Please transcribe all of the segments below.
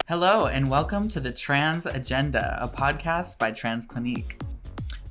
Hello, and welcome to the Trans Agenda, a podcast by Trans Clinique.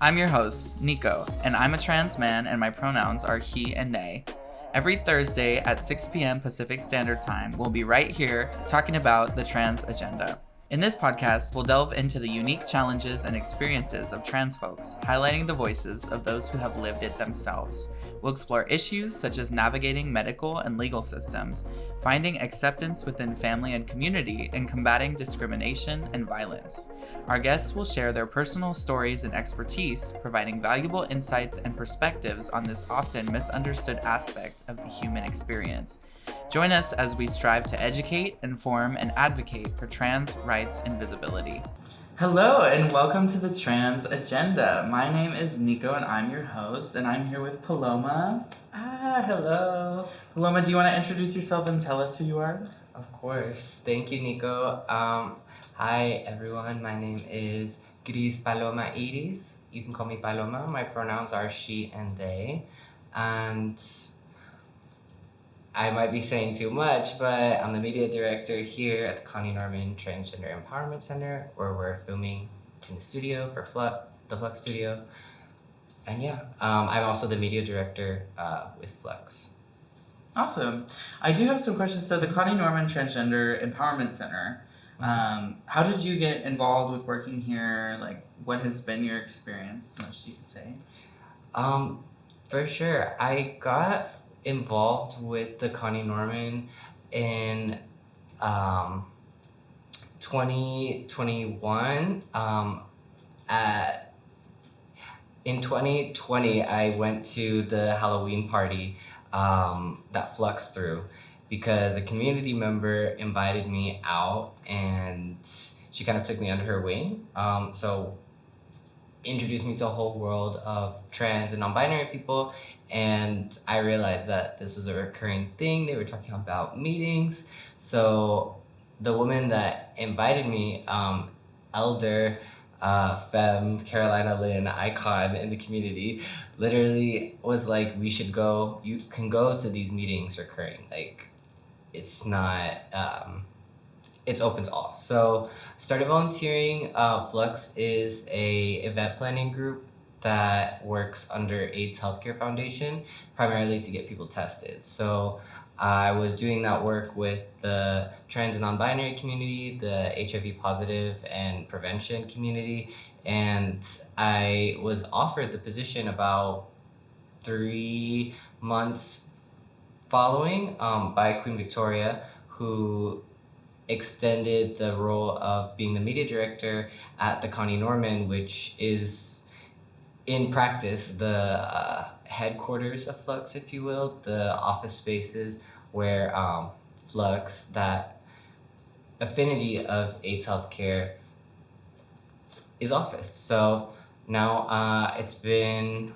I'm your host, Nico, and I'm a trans man, and my pronouns are he and they. Every Thursday at 6 p.m. Pacific Standard Time, we'll be right here talking about the Trans Agenda. In this podcast, we'll delve into the unique challenges and experiences of trans folks, highlighting the voices of those who have lived it themselves. We'll explore issues such as navigating medical and legal systems, finding acceptance within family and community, and combating discrimination and violence. Our guests will share their personal stories and expertise, providing valuable insights and perspectives on this often misunderstood aspect of the human experience. Join us as we strive to educate, inform, and advocate for trans rights and visibility. Hello, and welcome to the Trans Agenda. My name is Nico, and I'm your host, and I'm here with Paloma. Hello. Paloma, do you want to introduce yourself and tell us who you are? Of course. Thank you, Nico. Hi, everyone. My name is Gris Paloma Iris. You can call me Paloma. My pronouns are she and they. And I might be saying too much, but I'm the media director here at the Connie Norman Transgender Empowerment Center, where we're filming in the studio for the Flux Studio. And I'm also the media director with Flux. Awesome. I do have some questions. So the Connie Norman Transgender Empowerment Center, how did you get involved with working here? Like, what has been your experience, as much as you could say? For sure. I got involved with the Connie Norman in 2021. In 2020, I went to the Halloween party that Flux threw because a community member invited me out and she kind of took me under her wing. So introduced me to a whole world of trans and non-binary people, and I realized that this was a recurring thing. They were talking about meetings. So the woman that invited me, elder femme Carolina Lynn icon in the community, literally was like, we should go, you can go to these meetings recurring. Like, it's not, it's open to all. So started volunteering. Flux is a event planning group that works under AIDS Healthcare Foundation, primarily to get people tested. So I was doing that work with the trans and non-binary community, the HIV positive and prevention community, and I was offered the position about 3 months following by Queen Victoria, who extended the role of being the media director at the Connie Norman, which is in practice the headquarters of Flux, if you will, the office spaces where Flux, that affinity of AIDS healthcare, is officed. So now it's been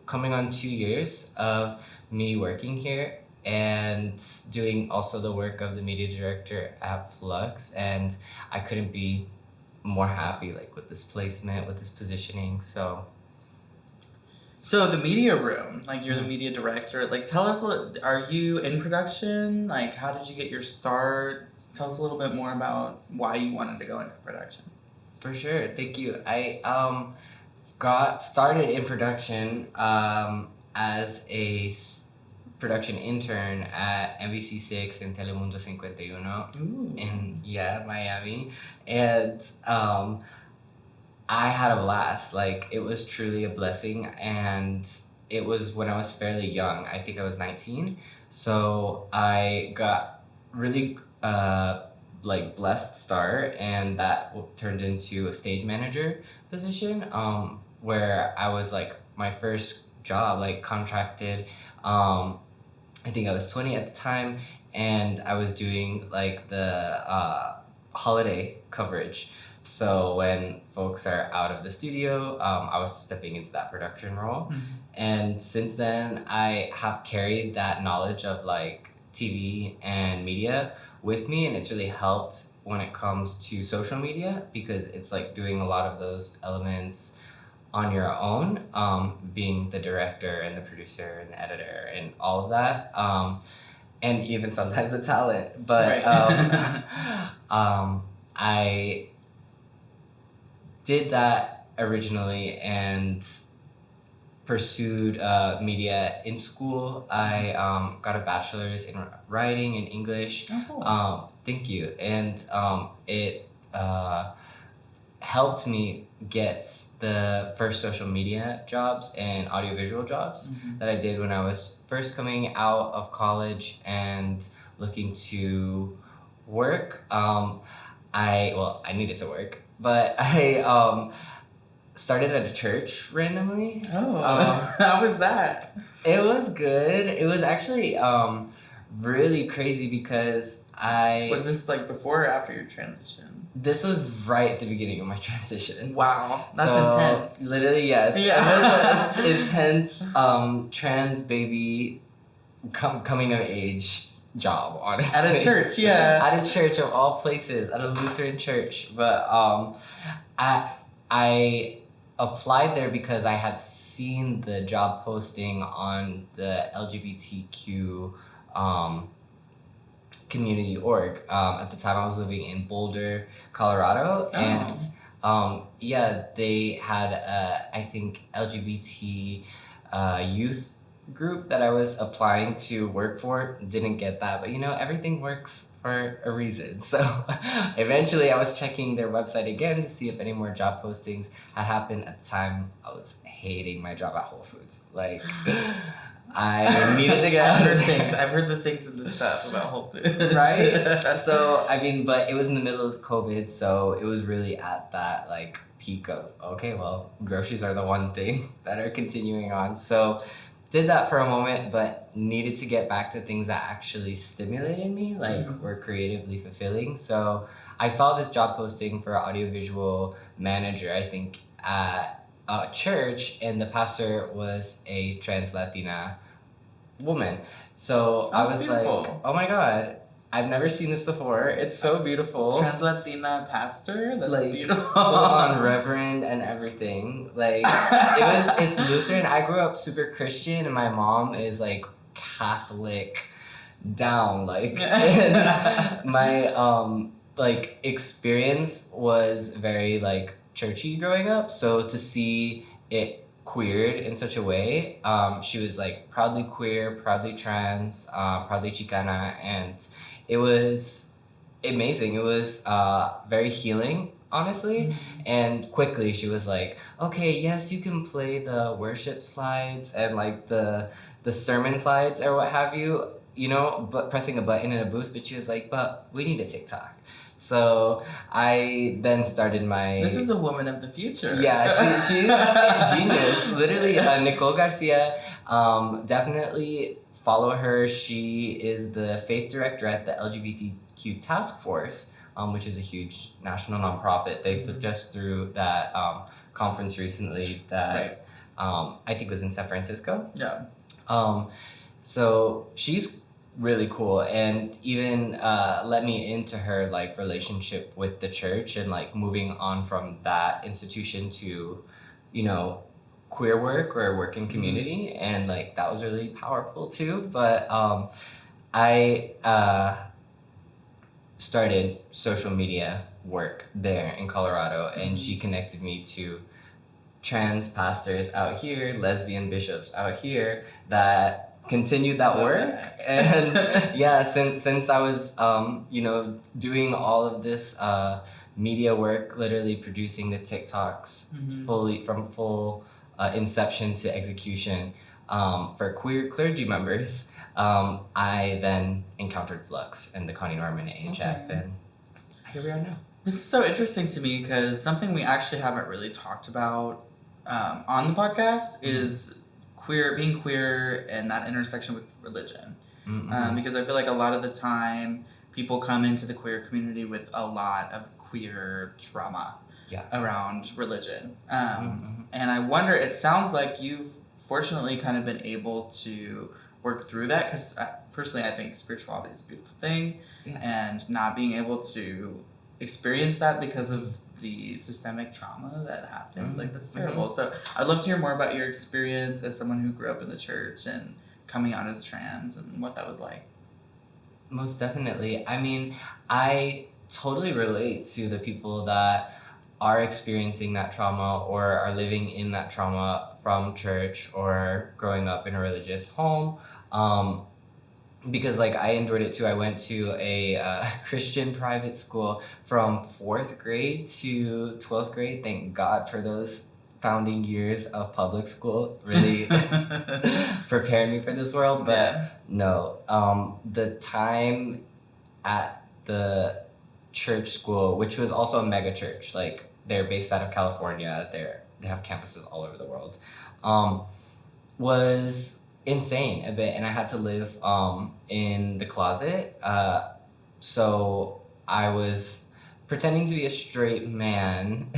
coming on 2 years of me working here and doing also the work of the media director at Flux, and I couldn't be more happy with this placement, with this positioning. So the media room, you're the media director, tell us, are you in production? How did you get your start? Tell us a little bit more about why you wanted to go into production. For sure, thank you. I got started in production as a production intern at NBC6 and Telemundo 51 in Miami, and I had a blast. It was truly a blessing, and it was when I was fairly young. I think I was 19, so I got really blessed start, and that turned into a stage manager position, where I was my first job, contracted. I think I was 20 at the time, and I was doing the holiday coverage. So when folks are out of the studio, I was stepping into that production role. Mm-hmm. And since then, I have carried that knowledge of TV and media with me, and it's really helped when it comes to social media, because it's doing a lot of those elements on your own, being the director and the producer and the editor and all of that, and even sometimes the talent. But right. I did that originally and pursued media in school. I got a bachelor's in writing and English. Oh, cool. Thank you. And it helped me get the first social media jobs and audiovisual jobs that I did when I was first coming out of college and looking to work. I needed to work, but I started at a church randomly. Oh, how was that? It was good. It was actually really crazy because Was this like before or after your transition? This was right at the beginning of my transition. Wow, that's So, intense. Literally, yes. Yeah. It was an intense trans baby coming of age job, honestly. At a church, yeah. At a church of all places, at a Lutheran church. But I applied there because I had seen the job posting on the LGBTQ community org. At the time, I was living in Boulder, Colorado, and they had I think LGBT youth group that I was applying to work for. Didn't get that, but everything works for a reason. So eventually, I was checking their website again to see if any more job postings had happened. At the time, I was hating my job at Whole Foods. Like, I needed to get out of things. I've heard the things and the stuff about Whole Foods. Right? So, but it was in the middle of COVID, so it was really at that, like, peak of, okay, well, groceries are the one thing that are continuing on. So, did that for a moment, but needed to get back to things that actually stimulated me, like, were creatively fulfilling. So, I saw this job posting for an audiovisual manager, I think, at a church, and the pastor was a trans Latina woman. So I was beautiful. like, oh my God, I've never seen this before. It's so beautiful. Trans Latina pastor? That's like, beautiful. Full on reverend and everything. Like, it's Lutheran. I grew up super Christian, and my mom is like Catholic down. Like, and my like experience was very like churchy growing up. So to see it queered in such a way, she was like proudly queer, proudly trans, proudly Chicana, and it was amazing. It was very healing, honestly. And quickly she was like, okay, yes, you can play the worship slides and like the sermon slides or what have you, but pressing a button in a booth. But she was like, but we need a TikTok. So I then started my... This is a woman of the future. Yeah, she's a genius. Literally, Nicole Garcia, definitely follow her. She is the faith director at the LGBTQ Task Force, which is a huge national nonprofit. They just threw that conference recently that I think was in San Francisco. Yeah. So she's really cool, and even let me into her like relationship with the church and like moving on from that institution to queer work or work in community, and like that was really powerful too. But I started social media work there in Colorado, and she connected me to trans pastors out here, lesbian bishops out here that continued that work. And yeah, since I was doing all of this media work, literally producing the TikToks fully from full inception to execution for queer clergy members, I then encountered Flux and the Connie Norman AHF, and here we are now. This is so interesting to me because something we actually haven't really talked about on the podcast is being queer and that intersection with religion. Because I feel like a lot of the time people come into the queer community with a lot of queer trauma around religion. And I wonder, it sounds like you've fortunately kind of been able to work through that, because personally I think spirituality is a beautiful thing, and not being able to experience that because of the systemic trauma that happens, like that's terrible. So I'd love to hear more about your experience as someone who grew up in the church and coming out as trans and what that was like. Most definitely. I mean, I totally relate to the people that are experiencing that trauma or are living in that trauma from church or growing up in a religious home. Because like I endured it too. I went to a Christian private school from 4th grade to 12th grade. Thank God for those founding years of public school. Really prepared me for this world. But Yeah. no, the time at the church school, which was also a mega church, like they're based out of California. They have campuses all over the world. Was insane a bit, and I had to live in the closet. So I was pretending to be a straight man,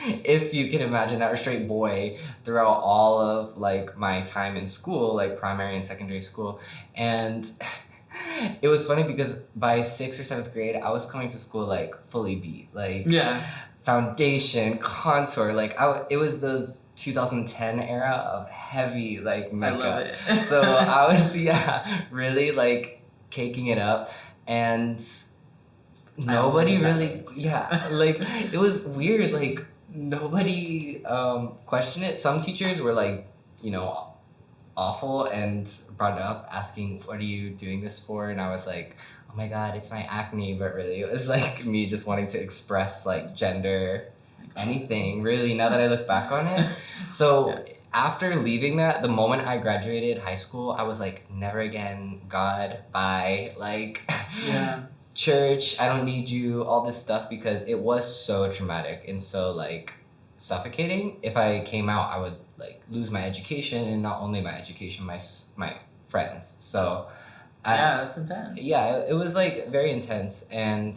if you can imagine that, or straight boy, throughout all of like my time in school, like primary and secondary school. And it was funny because by 6th or 7th grade, I was coming to school like fully beat, like Yeah. foundation, contour, like it was those 2010 era of heavy like makeup. I love it. So I was really like caking it up, and nobody really like it was weird, like nobody questioned it. Some teachers were like, awful and brought it up asking, what are you doing this for? And I was like, oh my god, it's my acne. But really it was like me just wanting to express like gender, anything really, now that I look back on it. So after leaving that, the moment I graduated high school, I was like, never again, God, bye. Like church, I don't need you, all this stuff, because it was so traumatic and so like suffocating. If I came out, I would like lose my education, and not only my education, my friends. So that's intense. It was like very intense. And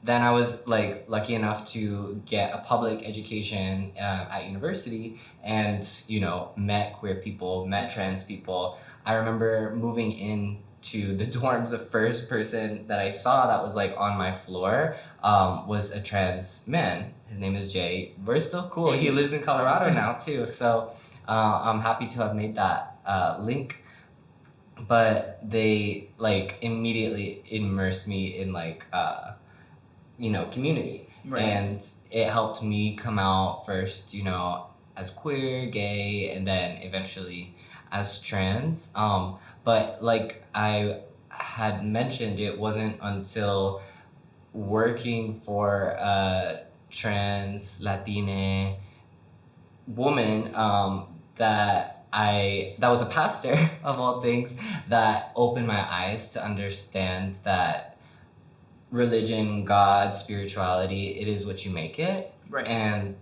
then I was like lucky enough to get a public education at university, and met queer people, met trans people. I remember moving in to the dorms, the first person that I saw that was like on my floor was a trans man. His name is Jay. We're still cool. He lives in Colorado now too. So I'm happy to have made that link. But they like immediately immersed me in like community. Right. And it helped me come out first, as queer, gay, and then eventually as trans. But like I had mentioned, it wasn't until working for a trans Latina woman that was a pastor of all things, that opened my eyes to understand that religion, God, spirituality, it is what you make it. Right. And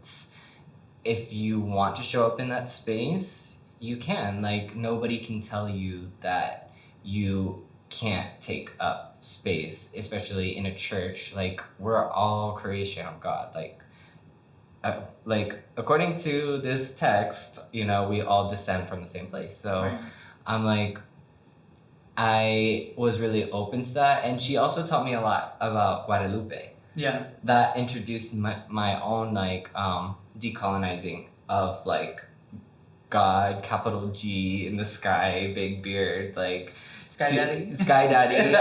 if you want to show up in that space, you can. Like, nobody can tell you that you can't take up space, especially in a church. Like, we're all creation of God. Like according to this text, we all descend from the same place. So Right. I'm like, I was really open to that. And she also taught me a lot about Guadalupe. Yeah. That introduced my own like decolonizing of like God, capital G in the sky, big beard, like Sky Daddy. Sky Daddy.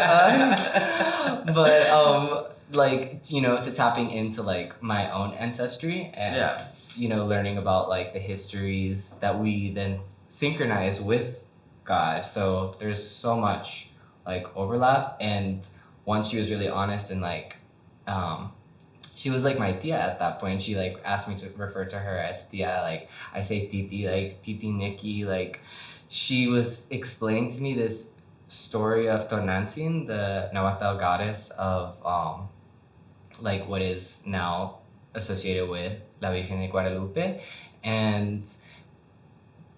But like to tapping into like my own ancestry, and learning about like the histories that we then synchronize with God. So there's so much like overlap. And once she was really honest, and like she was like my tia at that point. She like asked me to refer to her as tia. Like I say titi, like Titi Nikki. Like she was explaining to me this story of Tonantzin, the Nahuatl goddess of like what is now associated with La Virgen de Guadalupe. And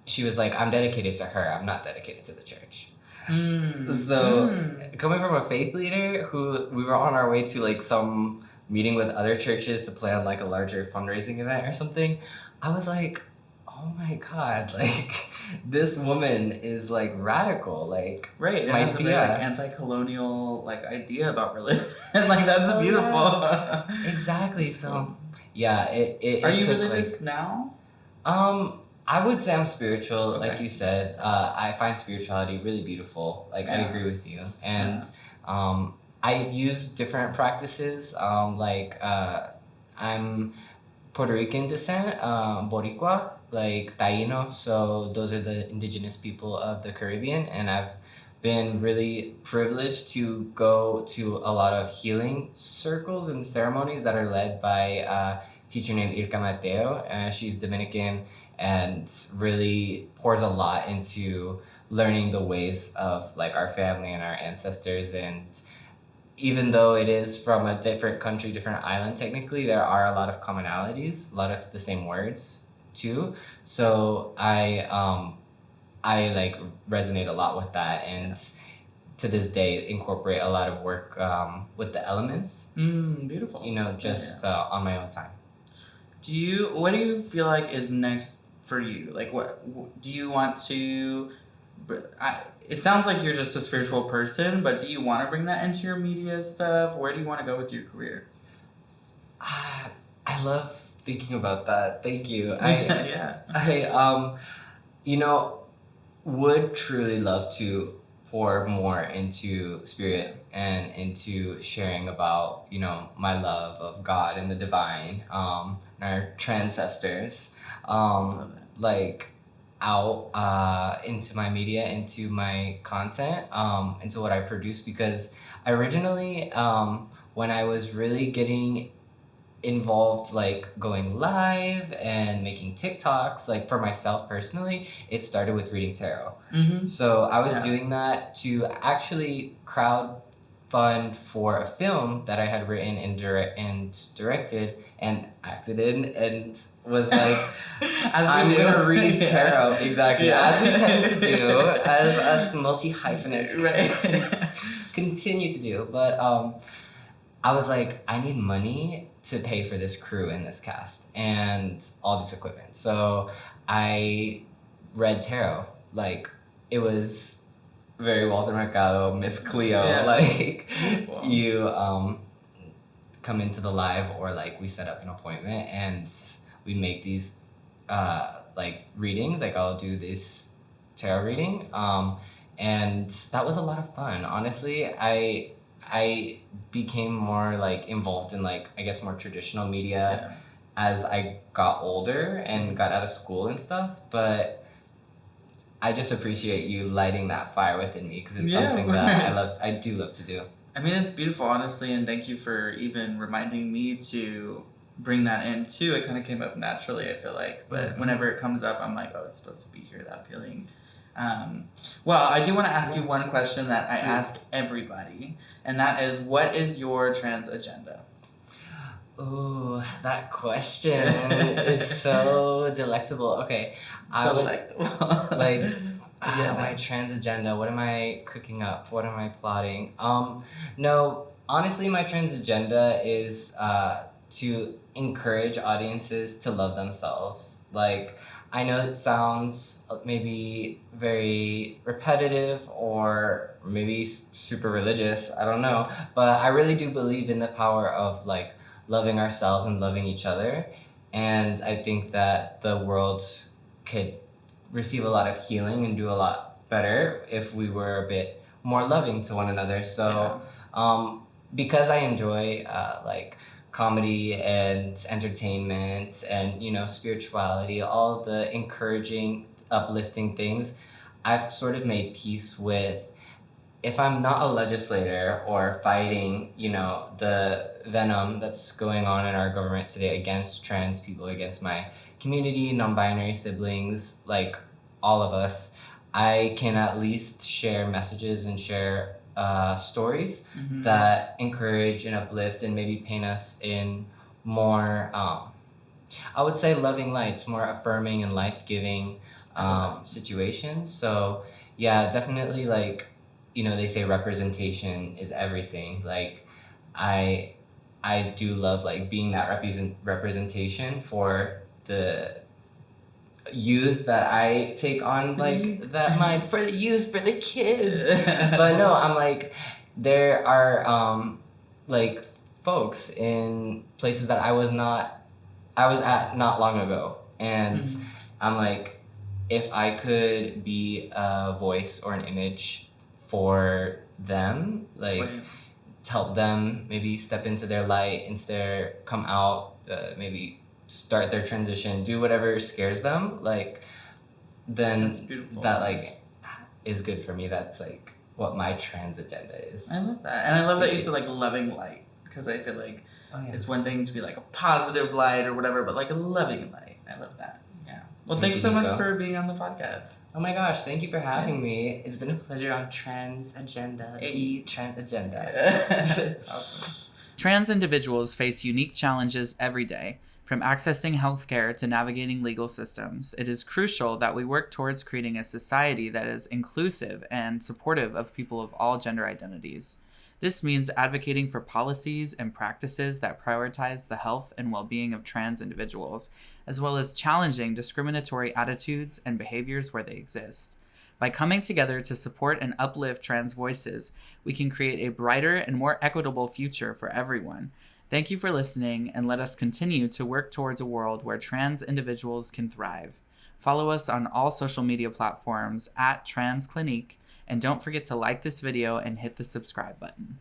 she was like, I'm dedicated to her, I'm not dedicated to the church. Coming from a faith leader who we were on our way to like some meeting with other churches to plan like a larger fundraising event or something, I was like, oh my god, like this woman is like radical, like right. It has a very like anti-colonial like idea about religion, and like that's beautiful. Exactly. So it are you took, religious like, now? I would say I'm spiritual, like you said. I find spirituality really beautiful. Like I agree with you, and I use different practices. I'm Puerto Rican descent, Boricua, like Taino. So those are the indigenous people of the Caribbean, and I've been really privileged to go to a lot of healing circles and ceremonies that are led by a teacher named Irka Mateo. She's Dominican and really pours a lot into learning the ways of like our family and our ancestors. And even though it is from a different country, different island, technically, there are a lot of commonalities, a lot of the same words too. So I like resonate a lot with that, and to this day incorporate a lot of work with the elements. Beautiful. You know, just on my own time. What do you feel like is next for you? Like, do you want to? It sounds like you're just a spiritual person, but do you want to bring that into your media stuff? Where do you want to go with your career? I love thinking about that. Thank you. Yeah. I you know, would truly love to pour more into spirit and into sharing about, you know, my love of God and the divine, and our ancestors, like out into my media, into my content, into what I produce, because originally, when I was really getting involved, like going live and making TikToks, like for myself personally, it started with reading tarot. So I was doing that to actually crowd fund for a film that I had written and directed and acted in, and was like, I'm gonna read tarot. Exactly, as we tend to do, as us multi-hyphenates continue to do. But I was like, I need money to pay for this crew and this cast and all this equipment. So I read tarot. Like, it was very Walter Mercado, Miss Cleo. Like, you come into the live, or like we set up an appointment and we make these like readings. Like, I'll do this tarot reading. And that was a lot of fun. Honestly, I became more like involved in like, I guess, more traditional media as I got older and got out of school and stuff. But I just appreciate you lighting that fire within me, because it's something that I do love to do. I mean, it's beautiful, honestly, and thank you for even reminding me to bring that in too. It kind of came up naturally, I feel like, but whenever it comes up, I'm like, oh, it's supposed to be here, that feeling. Well, I do want to ask you one question that I ask everybody, and that is, what is your trans agenda? Ooh, that question is so delectable. Okay, my trans agenda. What am I cooking up? What am I plotting? No, honestly, my trans agenda is to encourage audiences to love themselves. Like, I know it sounds maybe very repetitive or maybe super religious, I don't know, but I really do believe in the power of like loving ourselves and loving each other. And I think that the world could receive a lot of healing and do a lot better if we were a bit more loving to one another. So because I enjoy like comedy and entertainment and, you know, spirituality, all the encouraging, uplifting things, I've sort of made peace with, if I'm not a legislator or fighting, you know, the venom that's going on in our government today against trans people, against my community, non-binary siblings, like all of us, I can at least share messages and share stories that encourage and uplift and maybe paint us in more, I would say, loving lights, more affirming and life-giving situations. So yeah, definitely, like, you know, they say representation is everything. Like, I do love like being that representation for the youth that I take on, like that mind for the youth, for the kids. But no, I'm like, there are like folks in places that I was at not long ago, and I'm like, if I could be a voice or an image for them, like to help them maybe step into their light, come out, maybe start their transition, do whatever scares them, like, then That's beautiful. that like is good for me. That's like what my trans agenda is. I love that. And I love that you said like loving light, because I feel like it's one thing to be like a positive light or whatever, but like a loving light. I love that. Yeah. Well, thanks so much for being on the podcast. Oh my gosh, thank you for having me. It's been a pleasure on Trans Agenda, the Trans Agenda. Awesome. Trans individuals face unique challenges every day. From accessing healthcare to navigating legal systems, it is crucial that we work towards creating a society that is inclusive and supportive of people of all gender identities. This means advocating for policies and practices that prioritize the health and well-being of trans individuals, as well as challenging discriminatory attitudes and behaviors where they exist. By coming together to support and uplift trans voices, we can create a brighter and more equitable future for everyone. Thank you for listening, and let us continue to work towards a world where trans individuals can thrive. Follow us on all social media platforms at Trans Clinique, and don't forget to like this video and hit the subscribe button.